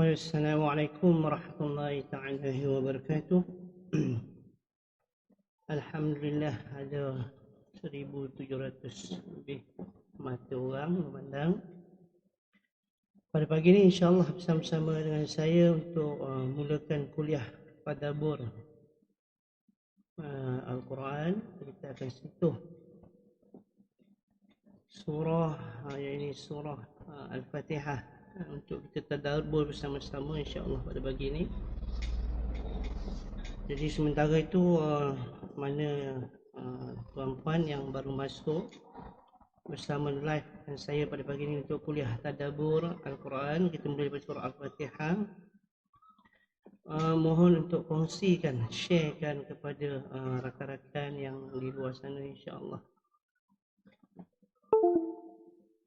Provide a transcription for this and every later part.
Assalamualaikum warahmatullahi ta'ala wabarakatuh. Alhamdulillah ada 1,700 lebih mata orang memandang. Pada pagi ini insyaAllah bersama-sama dengan saya untuk mulakan kuliah tadabbur Al-Quran. Kita akan sentuh surah ini surah Al-Fatihah untuk kita tadabbur bersama-sama insyaAllah pada pagi ini. Jadi sementara itu mana tuan-puan yang baru masuk bersama live dengan saya pada pagi ini untuk kuliah tadabbur Al-Quran, kita mulai dari surah Al-Fatihah. Mohon untuk kongsikan, sharekan kepada rakan-rakan yang di luar sana insya-Allah.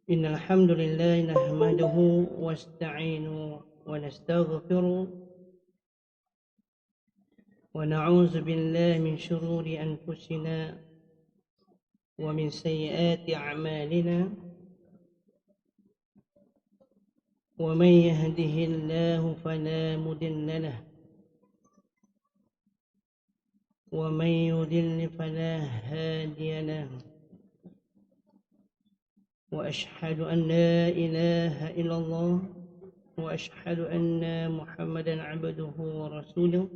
Innal hamdalillah nahmaduhu wasta'inu wa nastaghfiruh wa na'udzu billahi min shururi anfusina wa min sayyiati a'malina wa may yahdihillahu fala mudilla lahu wa may yudlil fala hadiya lahu wa ashhadu an la ilaha illallah wa ashhadu anna Muhammadan 'abduhu wa rasuluh.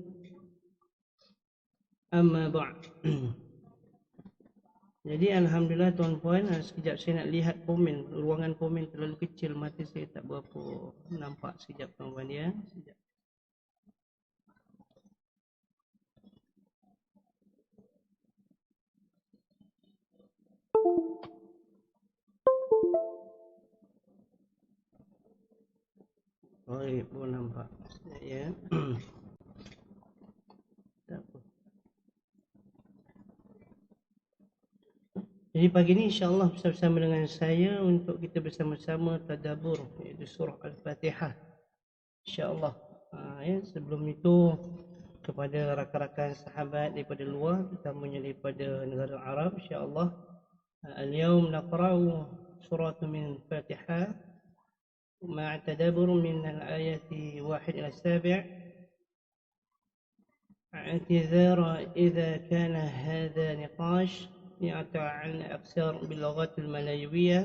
Amma ba'd. Jadi alhamdulillah tuan-puan, sekejap saya nak lihat komen. Ruangan komen terlalu kecil, mata saya tak berapa nampak. Sekejap tuan-puan ya. Sekejap. Oh, pun nampak. Sekejap ya. Tak apa. Jadi pagi ini insya-Allah bersama dengan saya untuk kita bersama-sama tadabbur iaitu surah Al-Fatihah. Insya-Allah. Ya, sebelum itu kepada rakan-rakan sahabat daripada luar, terutamanya daripada negara Arab, insya-Allah al-yawm naqra'u surah min Al-Fatihah ma'a tadabbur min al-ayati 1 ila 7. اعتذار إذا كان هذا نقاش يتعلق أكثر باللغات الملايوية،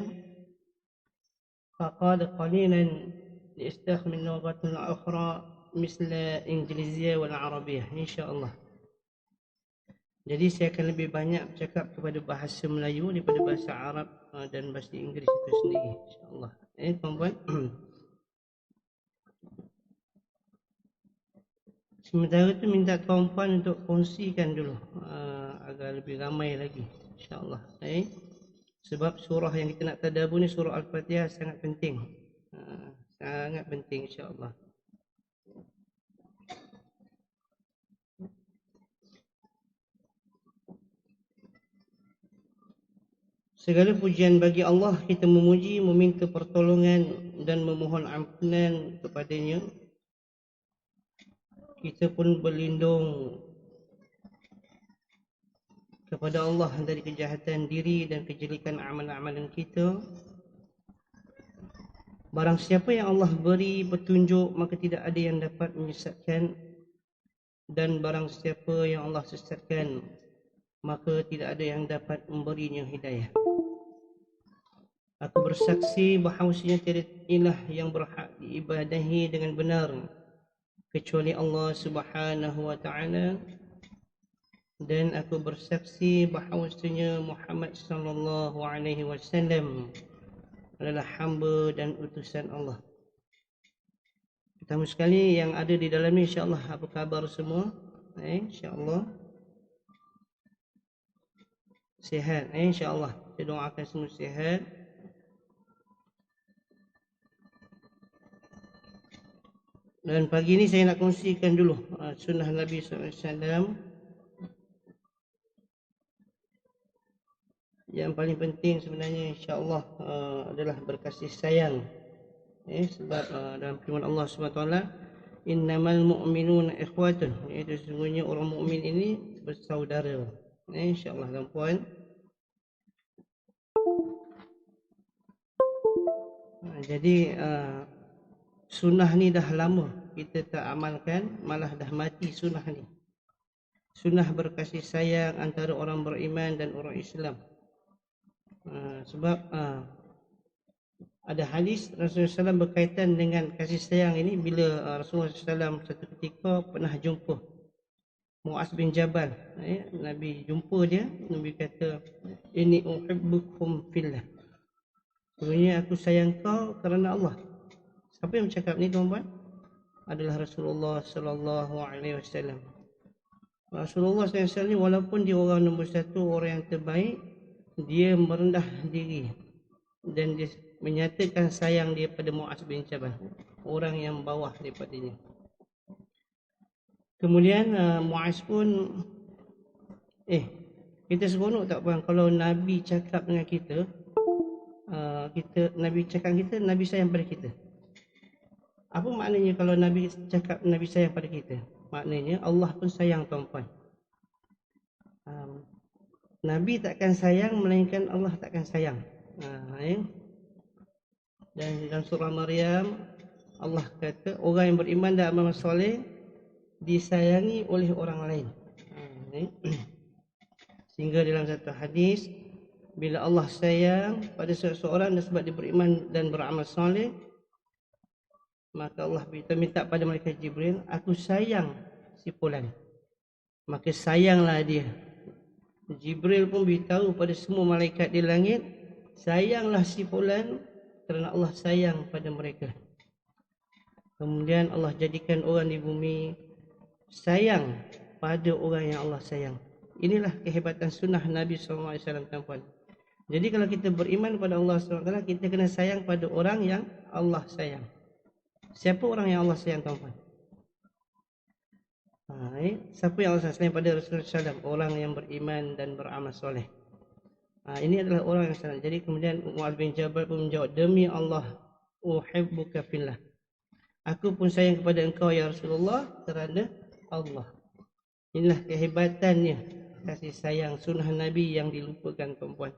فقال قليلا لاستخدام اللغات الأخرى مثل الإنجليزية والعربية إن شاء الله. Jadi saya akan lebih banyak bercakap kepada bahasa Melayu daripada bahasa Arab dan bahasa Inggeris itu sendiri insya-Allah. Tuan-puan. Sementara itu minta tuan-puan untuk kongsikan dulu agar lebih ramai lagi insya-Allah. Sebab surah yang kita nak tadabbur ni surah Al-Fatihah sangat penting. Sangat penting insya-Allah. Segala pujian bagi Allah, kita memuji, meminta pertolongan dan memohon ampunan kepadanya. Kita pun berlindung kepada Allah dari kejahatan diri dan kejelekan amalan-amalan kita. Barang siapa yang Allah beri petunjuk, maka tidak ada yang dapat menyesatkan. Dan barang siapa yang Allah sesatkan, maka tidak ada yang dapat memberinya hidayah. Aku bersaksi bahawasanya tiada ilah yang berhak diibadahi dengan benar kecuali Allah Subhanahu wa taala, dan aku bersaksi bahawasanya Muhammad sallallahu alaihi wasallam adalah hamba dan utusan Allah. Pertama sekali yang ada di dalam ni insya-Allah, apa khabar semua? Insya-Allah sihat. Insya-Allah saya doakan semua sihat. Dan pagi ini saya nak kongsikan dulu sunnah Nabi SAW. Yang paling penting sebenarnya insya-Allah adalah berkasih sayang. Sebab dalam firman Allah SWT, innamal mu'minuna ikhwatun, iaitu sesungguhnya orang mukmin ini bersaudara. Insya-Allah tuan-puan. Jadi sunnah ni dah lama kita tak amalkan, malah dah mati sunnah ni. Sunnah berkasih sayang antara orang beriman dan orang Islam. Sebab ada hadis Rasulullah SAW berkaitan dengan kasih sayang ini bila Rasulullah SAW satu ketika pernah jumpa Muaz bin Jabal. Nabi jumpa dia, Nabi kata, "Inni uhibbukum fillah." Sebenarnya aku sayang kau kerana Allah. Siapa yang bercakap ni tuan-tuan? Adalah Rasulullah sallallahu alaihi wasallam. Rasulullah SAW ni walaupun dia orang nombor satu, orang yang terbaik, dia merendah diri dan dia menyatakan sayang dia pada Muaz bin Jabal, orang yang bawah daripadanya. Kemudian Muaz pun kita seronok tak bang kalau Nabi cakap dengan kita, Nabi cakap kita, Nabi sayang pada kita. Apa maknanya kalau Nabi cakap Nabi sayang pada kita? Maknanya Allah pun sayang tuan-tuan. Nabi takkan sayang melainkan Allah takkan sayang. Dan dalam surah Maryam Allah kata orang yang beriman dan amal soleh disayangi oleh orang lain. Sehingga dalam satu hadis, bila Allah sayang pada seseorang dan sebab dia beriman dan beramal soleh, maka Allah minta pada malaikat Jibril, aku sayang si fulan, maka sayanglah dia. Jibril pun beritahu pada semua malaikat di langit, sayanglah si fulan kerana Allah sayang pada mereka. Kemudian Allah jadikan orang di bumi sayang pada orang yang Allah sayang. Inilah kehebatan sunnah Nabi SAW, tuan-tuan. Jadi kalau kita beriman pada Allah SWT, kita kena sayang pada orang yang Allah sayang. Siapa orang yang Allah sayang, tuan-tuan? Siapa yang Allah sayang pada Rasulullah SAW? Orang yang beriman dan beramal soleh. Ini adalah orang yang sayang. Jadi kemudian Muaz bin Jabal pun menjawab, demi Allah, uhibbuka fillah. Aku pun sayang kepada engkau ya Rasulullah kerana Allah. Inilah kehebatannya kasih sayang sunnah Nabi yang dilupakan, tuan-tuan.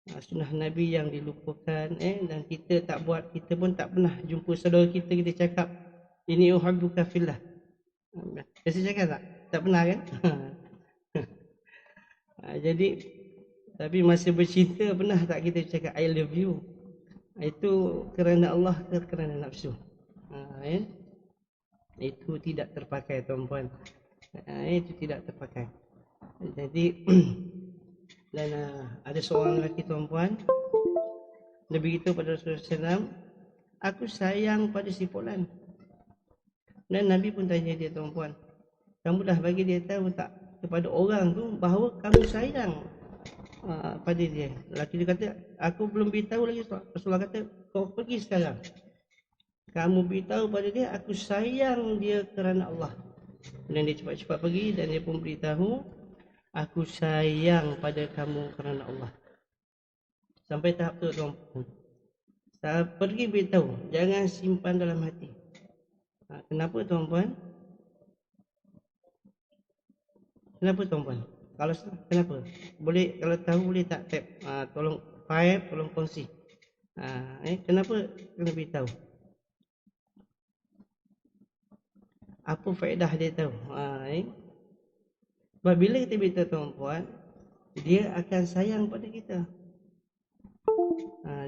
Sunnah Nabi yang dilupakan, dan kita tak buat, kita pun tak pernah jumpa saudara kita cakap ini uhibbuka fillah. Biasa cakap tak? Tak pernah kan? Jadi tapi masa bercinta pernah tak kita cakap I love you? Itu kerana Allah ke kerana nafsu? Itu tidak terpakai, tuan-tuan. Itu tidak terpakai. Jadi dan ada seorang lelaki, tuan-puan, dia beritahu pada Rasulullah SAW, aku sayang pada si fulan. Dan Nabi pun tanya dia, tuan-puan, kamu dah bagi dia tahu tak kepada orang tu bahawa kamu sayang pada dia? Lelaki dia kata, aku belum beritahu lagi. Rasulullah kata, kau pergi sekarang, kamu beritahu pada dia aku sayang dia kerana Allah. Dan dia cepat-cepat pergi dan dia pun beritahu, aku sayang pada kamu kerana Allah. Sampai tahap tu, tuan-puan. Pergi beritahu, jangan simpan dalam hati. Kenapa, tuan-puan? Kenapa, tuan-puan? Kenapa? Boleh, kalau tahu boleh tak tap? Tolong type, tolong kongsi. Kenapa kena beritahu? Apa faedah dia tahu? Sebab bila kita beritahu, tuan-puan, dia akan sayang pada kita.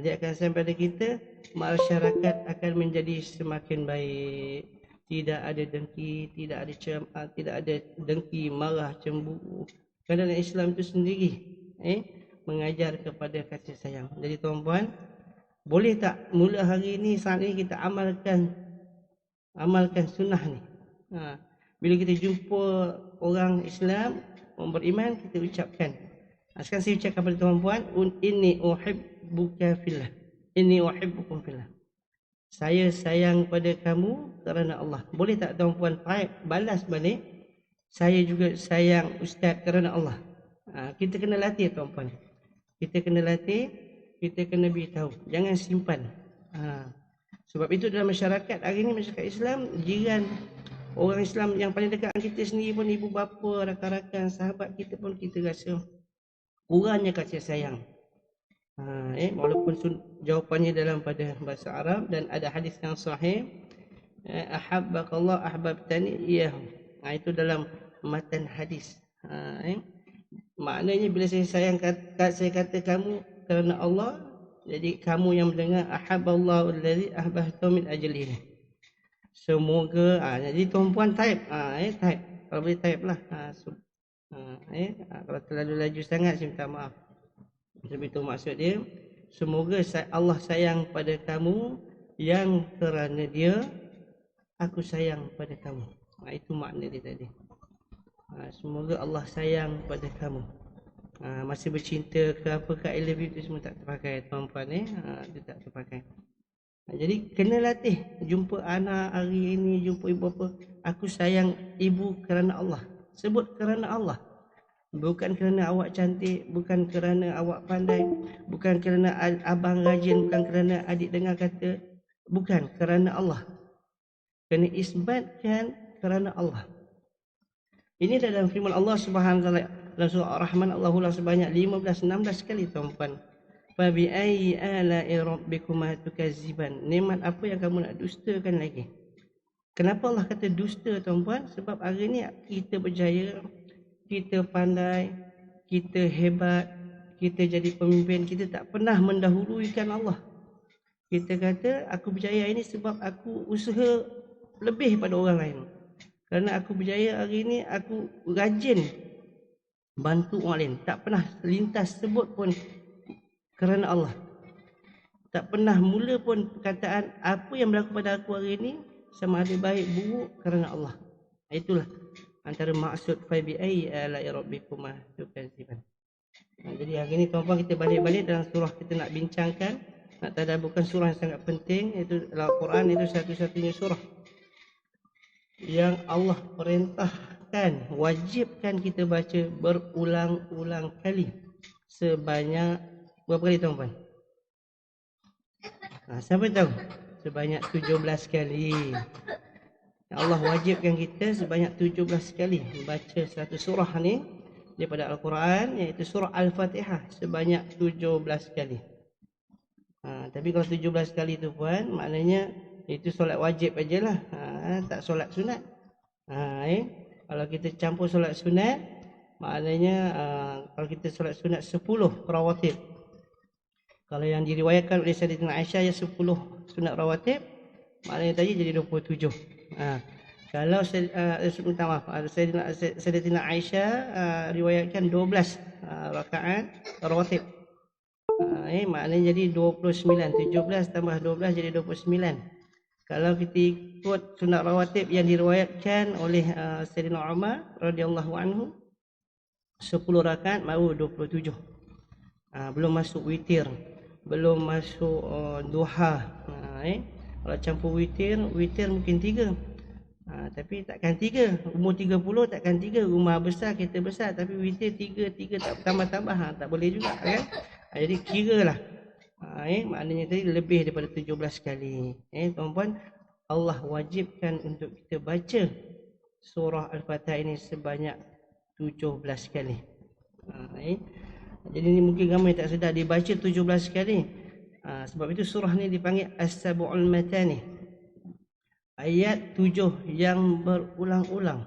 Dia akan sayang pada kita, masyarakat akan menjadi semakin baik. Tidak ada dengki, tidak ada dengki, marah, cemburu. Kerana Islam itu sendiri mengajar kepada kasih sayang. Jadi, tuan-puan, boleh tak mula hari ini, saat ini kita amalkan sunnah ni? Bila kita jumpa orang Islam, orang beriman, kita ucapkan. Sekarang saya ucapkan kepada tuan-puan, inni uhibbuka fillah. Inni uhibbukum fillah. Saya sayang pada kamu kerana Allah. Boleh tak tuan-puan balas balik, saya juga sayang ustaz kerana Allah? Kita kena latih, tuan-puan. Kita kena latih, kita kena beritahu. Jangan simpan. Sebab itu dalam masyarakat hari ini, masyarakat Islam, jiran, orang Islam yang paling dekat kita sendiri pun, ibu bapa, rakan-rakan, sahabat kita pun, kita rasa kurangnya kasih sayang. Walaupun jawapannya dalam pada bahasa Arab dan ada hadis yang sahih, ahabbakallah ahbabtani iyahu. Itu dalam matan hadis. Maknanya bila saya kata kamu kerana Allah, jadi kamu yang mendengar ahabballahu allazi ahbabtu min ajlihi. Semoga jadi tuan-puan type type. Kalau boleh type lah. Kalau terlalu laju sangat saya minta maaf. Sebab itu maksud dia, semoga Allah sayang pada kamu yang kerana dia aku sayang pada kamu. Itu makna dia tadi. Semoga Allah sayang pada kamu. Masih bercinta ke apa ke I love you itu semua tak terpakai tuan-puan dia tak terpakai. Jadi kena latih. Jumpa anak hari ini, jumpa ibu apa, aku sayang ibu kerana Allah. Sebut kerana Allah. Bukan kerana awak cantik, bukan kerana awak pandai, bukan kerana abang rajin, bukan kerana adik dengar kata, bukan kerana Allah. Kena isbatkan kerana Allah. Ini dalam firman Allah Subhanahu wa taala dalam surah Ar-Rahman, Allah sebanyak 15-16 kali tuan-puan. Fa bi ayyi ala'i rabbikuma tukazziban. Nikmat apa yang kamu nak dustakan lagi? Kenapa Allah kata dusta tuan-puan? Sebab hari ni kita berjaya, kita pandai, kita hebat, kita jadi pemimpin, kita tak pernah mendahulukan Allah. Kita kata aku berjaya ini sebab aku usaha lebih pada orang lain. Kerana aku berjaya hari ini, aku rajin bantu orang lain. Tak pernah lintas sebut pun kerana Allah. Tak pernah mula pun perkataan apa yang berlaku pada aku hari ini sama ada baik buruk kerana Allah. Itulah antara maksud fa bi ayyi ala'i rabbikuma tukazziban. Jadi hari ini tuan-tuan kita balik-balik dalam surah kita nak bincangkan, nak tadabburkan surah yang sangat penting, iaitu Al-Quran. Itu satu-satunya surah yang Allah perintahkan, wajibkan kita baca berulang-ulang kali. Sebanyak berapa kali tuan-tuan? Siapa tahu? Sebanyak 17 kali. Allah wajibkan kita sebanyak 17 kali membaca satu surah ni daripada Al-Quran, iaitu surah Al-Fatihah sebanyak 17 kali. Tapi kalau 17 kali tu puan, maknanya itu solat wajib ajalah, tak solat sunat. Kalau kita campur solat sunat, maknanya kalau kita solat sunat 10 rawatib. Kalau yang diriwayatkan oleh Sayyidatina Aisyah ya 10 sunat rawatib, maknanya tadi jadi 27. Kalau Sayyidatina Aisyah riwayatkan 12 rakaat rawatib. Maknanya jadi 29. 17 tambah 12 jadi 29. Kalau kita ikut sunat rawatib yang diriwayatkan oleh Sayyidina Umar radhiyallahu anhu, 10 rakaat baru 27. Belum masuk witir, belum masuk duha. Kalau campur witir mungkin 3. Tapi takkan 3. Umur 30 takkan 3. Rumah besar, kereta besar, tapi witir 3 tak tambah-tambah, tak boleh juga kan. Jadi kiralah. Maknanya tadi lebih daripada 17 kali. Tuan-puan, Allah wajibkan untuk kita baca surah Al-Fatihah ini sebanyak 17 kali. Jadi ni mungkin ramai tak sedar dibaca 17 kali. Sebab itu surah ni dipanggil As-Sab'ul Matani. Ayat 7 yang berulang-ulang.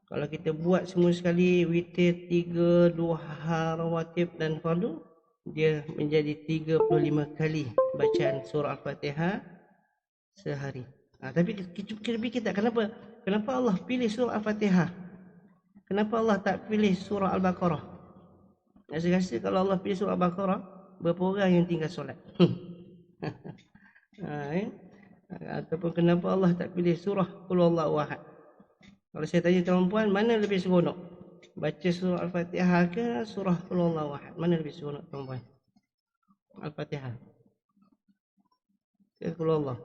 Kalau kita buat semua sekali, witir 3, duha, rawatib dan fardu, dia menjadi 35 kali bacaan surah Al-Fatihah sehari. Tapi kita kenapa Allah pilih surah Al-Fatihah? Kenapa Allah tak pilih surah Al-Baqarah? Saya rasa kalau Allah pilih surah Al-Baqarah, berapa orang yang tinggal solat? Ataupun kenapa Allah tak pilih surah Qul Huwallahu Ahad? Kalau saya tanya tuan-puan, mana lebih seronok? Baca surah Al-Fatihah ke surah Qul Huwallahu Ahad? Mana lebih seronok tuan-puan? Al-Fatihah ke Qul Huwallahu?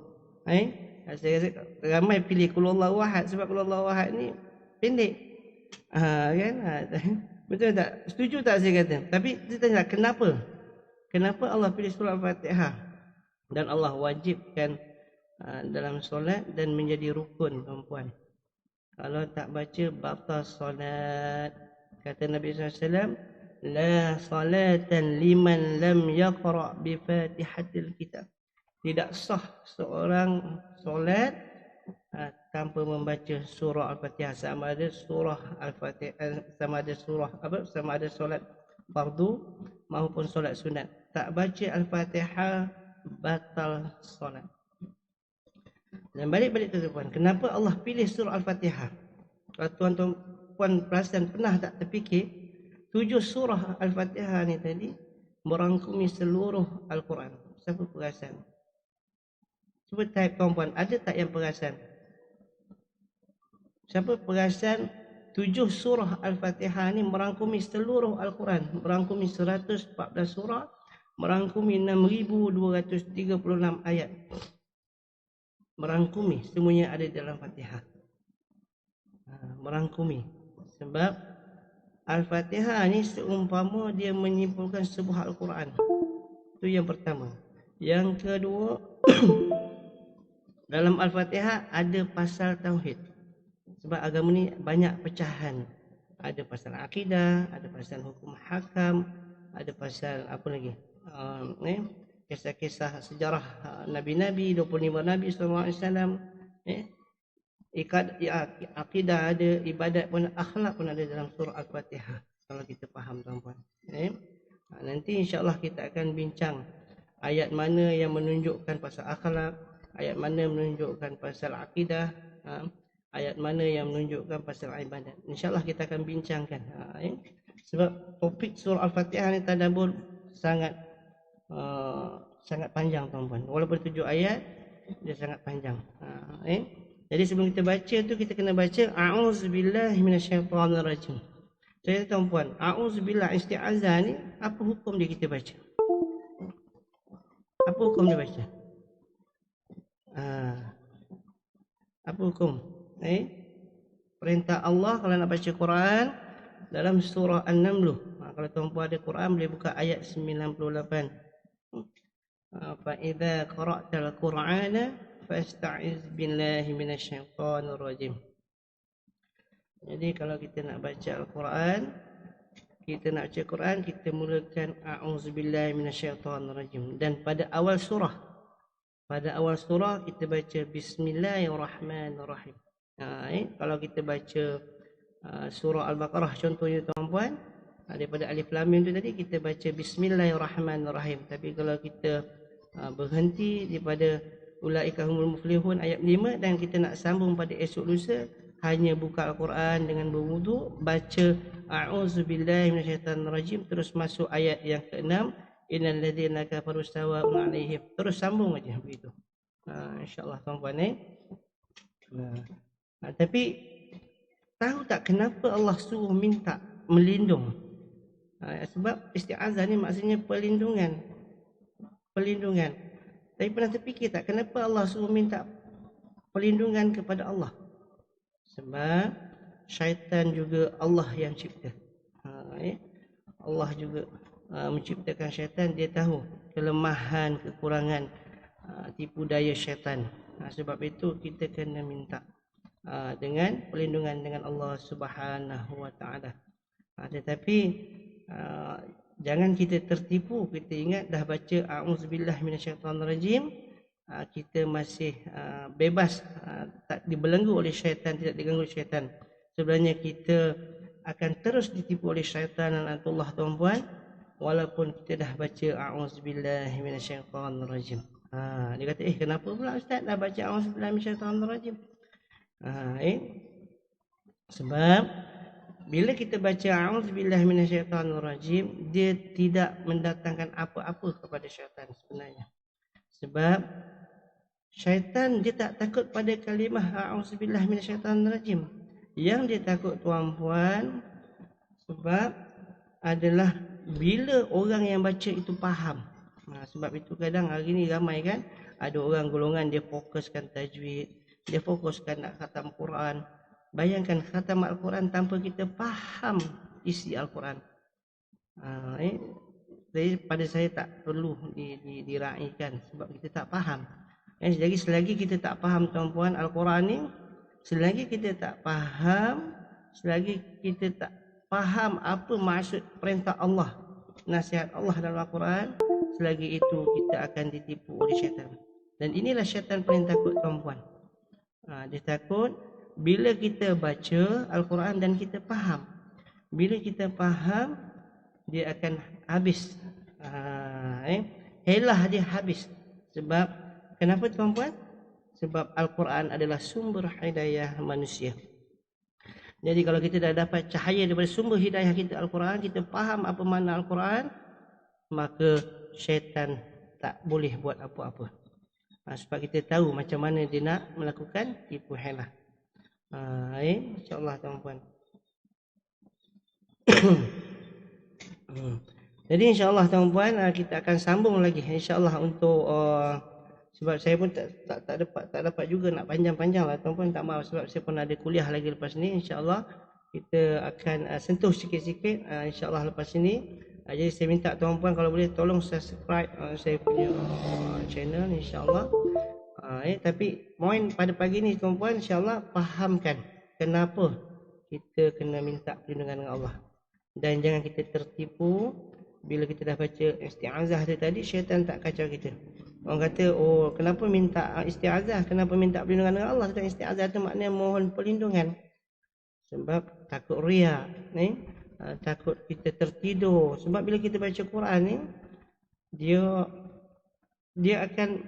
Saya rasa ramai pilih Qul Huwallahu Ahad sebab Qul Huwallahu Ahad ni pendek. Kan? Betul tak? Setuju tak saya kata? Tapi kita tanya kenapa? Kenapa Allah pilih surah Al-Fatihah dan Allah wajibkan dalam solat dan menjadi rukun tuan-puan? Kalau tak baca batal solat. Kata Nabi SAW, la salatan liman lam yaqra bi Fatihatil Kitab. Tidak sah seorang solat tanpa membaca surah Al-Fatihah, sama ada surah Al-Fatihah, sama ada surah apa, sama ada solat fardu maupun solat sunat. Tak baca Al-Fatihah batal solat. Dan balik-balik tu tuan, kenapa Allah pilih surah Al-Fatihah? Kalau tuan-tuan perasan, pernah tak terfikir 7 surah Al-Fatihah ni tadi merangkumi seluruh Al-Quran? Siapa perasan? Cuba type tuan-tuan, ada tak yang perasan? Siapa perasan 7 surah Al-Fatihah ni merangkumi seluruh Al-Quran, merangkumi 114 surah, merangkumi 6,236 ayat. Merangkumi, semuanya ada dalam Fatihah. Merangkumi. Sebab Al-Fatihah ni seumpama dia menyimpulkan sebuah Al-Quran. Itu yang pertama. Yang kedua, dalam Al-Fatihah ada pasal tauhid. Sebab agama ni banyak pecahan. Ada pasal akidah, ada pasal hukum hakam, ada pasal apa lagi? Kisah-kisah sejarah Nabi-Nabi, 25 Nabi SAW. Akidah ada, ibadat pun, akhlak pun ada dalam surah Al-Fatihah. Kalau kita faham tuan-tuan. Nanti insyaAllah kita akan bincang ayat mana yang menunjukkan pasal akhlak, ayat mana menunjukkan pasal akidah, ayat mana yang menunjukkan pasal ibadat. InsyaAllah kita akan bincangkan. Sebab topik surah Al-Fatihah ni tadabbur sangat panjang tuan-tuan. Walaupun 7 ayat, dia sangat panjang. Jadi sebelum kita baca tu, kita kena baca a'udzubillahi minasyaitonirrajim. Jadi tuan-tuan, a'udzubillah isti'azah ni apa hukum dia kita baca? Apa hukum dia baca? Apa hukum? Perintah Allah kalau nak baca Quran dalam surah An-Naml. Kalau tuan-puan ada Quran boleh buka ayat 98. Fa idza qara'tal Qur'ana fasta'iz billahi minasyaitonir rajim. Jadi kalau kita nak baca Al-Quran, kita mulakan a'udzubillahi minasyaitonir rajim. Dan pada awal surah kita baca bismillahirrahmanirrahim. Kalau kita baca surah Al-Baqarah contohnya tuan-puan, daripada alif lam mim tu tadi kita baca bismillahirrahmanirrahim. Tapi kalau kita berhenti daripada ulaika humul muflihun ayat 5 dan kita nak sambung pada esok lusa, hanya buka Al-Quran dengan berwuduk, baca a'udzubillahi minasyaitonirrajim, terus masuk ayat yang ke-6, innal ladzina kafaru sawa'un 'alaihim, terus sambung aja begitu. Insya-Allah tuan-tuan tapi tahu tak kenapa Allah suruh minta melindung? Sebab isti'azah ni maksudnya perlindungan. Tapi pernah terfikir tak kenapa Allah suruh minta perlindungan kepada Allah? Sebab syaitan juga Allah yang cipta. Allah juga menciptakan syaitan. Dia tahu kelemahan, kekurangan, tipu daya syaitan. Sebab itu kita kena minta dengan perlindungan dengan Allah Subhanahu wa taala. Tetapi jangan kita tertipu. Kita ingat dah baca a'udzubillahi minasyaitonirrajim, kita masih bebas, tak dibelenggu oleh syaitan, tidak diganggu oleh syaitan. Sebenarnya kita akan terus ditipu oleh syaitan dan Allah tuan-puan, walaupun kita dah baca a'udzubillahi minasyaitonirrajim. Dia kata, kenapa pula ustaz dah baca a'udzubillahi minasyaitonirrajim? Sebab bila kita baca a'udzubillahi minasyaitonirrajim, dia tidak mendatangkan apa-apa kepada syaitan sebenarnya. Sebab syaitan dia tak takut pada kalimah a'udzubillahi minasyaitonirrajim. Yang dia takut tuan-puan sebab adalah bila orang yang baca itu faham. Sebab itu kadang hari ni ramai kan, ada orang golongan dia fokuskan tajwid, dia fokuskan nak khatam Quran. Bayangkan khatam Al-Quran tanpa kita faham isi Al-Quran. Jadi pada saya tak perlu diraikan sebab kita tak faham. Jadi selagi kita tak faham tuan-puan Al-Quran ni, selagi kita tak faham, selagi kita tak faham apa maksud perintah Allah, nasihat Allah dalam Al-Quran, selagi itu kita akan ditipu oleh syaitan. Dan inilah syaitan paling takut, tuan-puan. Dia takut bila kita baca Al-Quran dan kita faham. Bila kita faham, dia akan habis. Helah dia habis. Sebab, kenapa tuan-puan? Sebab Al-Quran adalah sumber hidayah manusia. Jadi kalau kita dah dapat cahaya daripada sumber hidayah kita Al-Quran, kita faham apa makna Al-Quran, maka syaitan tak boleh buat apa-apa. Sebab kita tahu macam mana dia nak melakukan tipu helah. InsyaAllah tuan-puan. Jadi insyaAllah tuan-puan, kita akan sambung lagi insyaAllah untuk sebab saya pun tak dapat juga nak panjang-panjang lah tuan-puan, tak maaf sebab saya pun ada kuliah lagi lepas ni. InsyaAllah kita akan sentuh sikit-sikit insyaAllah lepas ni. Jadi saya minta tuan-puan kalau boleh tolong subscribe saya punya channel insyaAllah. Tapi poin pada pagi ni tuan-puan, insyaAllah fahamkan kenapa kita kena minta perlindungan dengan Allah. Dan jangan kita tertipu bila kita dah baca isti'azah tadi, syaitan tak kacau kita. Orang kata, oh kenapa minta isti'azah, kenapa minta perlindungan dengan Allah? Sedang isti'azah tu maknanya mohon perlindungan. Sebab takut riak, takut kita tertidur. Sebab bila kita baca Quran ni, dia akan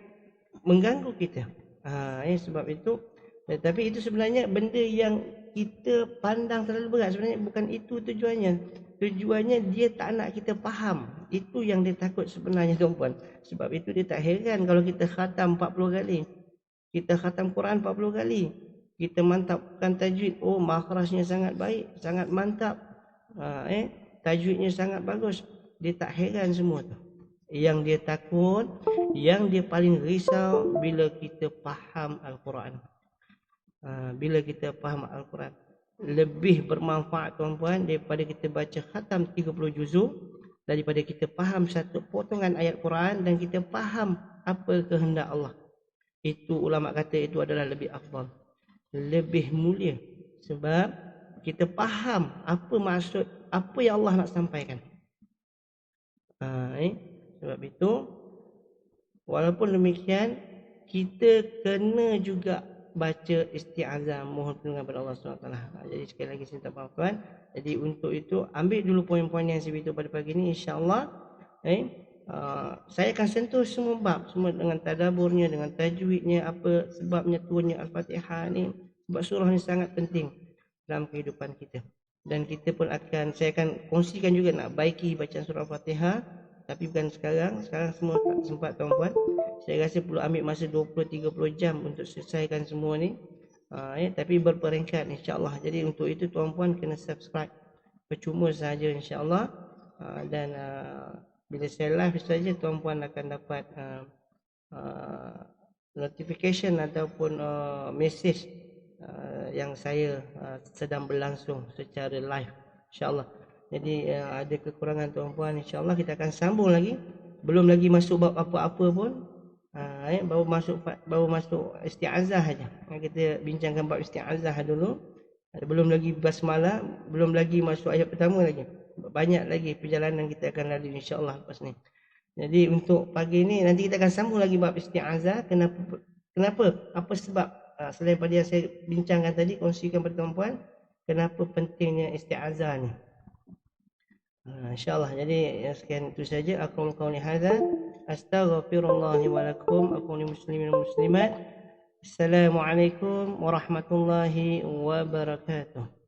mengganggu kita. Sebab itu, tapi itu sebenarnya benda yang kita pandang terlalu berat. Sebenarnya bukan itu tujuannya. Tujuannya dia tak nak kita faham. Itu yang dia takut sebenarnya tuan-puan. Sebab itu dia tak heran kalau kita khatam 40 kali. Kita khatam Quran 40 kali. Kita mantapkan tajwid. Oh, makhrajnya sangat baik, sangat mantap. Tajwidnya sangat bagus. Dia tak heran semua tu. Yang dia takut, yang dia paling risau bila kita faham Al-Quran. Bila kita faham Al-Quran, lebih bermanfaat tuan-puan daripada kita baca khatam 30 juzuk, daripada kita faham satu potongan ayat Quran dan kita faham apa kehendak Allah. Itu ulama kata itu adalah lebih afdal, lebih mulia. Sebab kita faham apa maksud, apa yang Allah nak sampaikan. Sebab itu, walaupun demikian, kita kena juga baca isti'azah, mohon perlindungan kepada Allah SWT. Jadi sekali lagi saya minta maaf tuan. Jadi untuk itu, ambil dulu poin-poin yang saya beritahu pada pagi ini. InsyaAllah saya akan sentuh semua bab, semua dengan tadaburnya, dengan tajwidnya, apa sebabnya turunnya Al-Fatihah ni. Sebab surah ni sangat penting dalam kehidupan kita. Dan kita pun saya akan kongsikan juga nak baiki bacaan surah Al-Fatihah. Tapi bukan sekarang semua tak sempat tuan-puan. Saya rasa perlu ambil masa 20-30 jam untuk selesaikan semua ni. Tapi berperingkat insyaAllah. Jadi untuk itu tuan-puan kena subscribe. Percuma saja insyaAllah. Dan bila saya live saja tuan-puan akan dapat notification ataupun message yang saya sedang berlangsung secara live insyaAllah. Jadi ada kekurangan tuan-puan, insyaAllah kita akan sambung lagi. Belum lagi masuk bab apa-apa pun. Baru masuk isti'azah saja. Kita bincangkan bab isti'azah dulu. Belum lagi basmalah, belum lagi masuk ayat pertama lagi. Banyak lagi perjalanan kita akan lalui insyaAllah lepas ni. Jadi untuk pagi ni nanti kita akan sambung lagi bab isti'azah. Kenapa? Apa sebab? Selain pada yang saya bincangkan tadi, kongsikan kepada tuan-puan, kenapa pentingnya isti'azah ni. InsyaAllah. Jadi sekian itu saja. Aku qauli hadza astaghfirullahi wa lakum aku li muslimin wa muslimat. Assalamualaikum warahmatullahi wabarakatuh.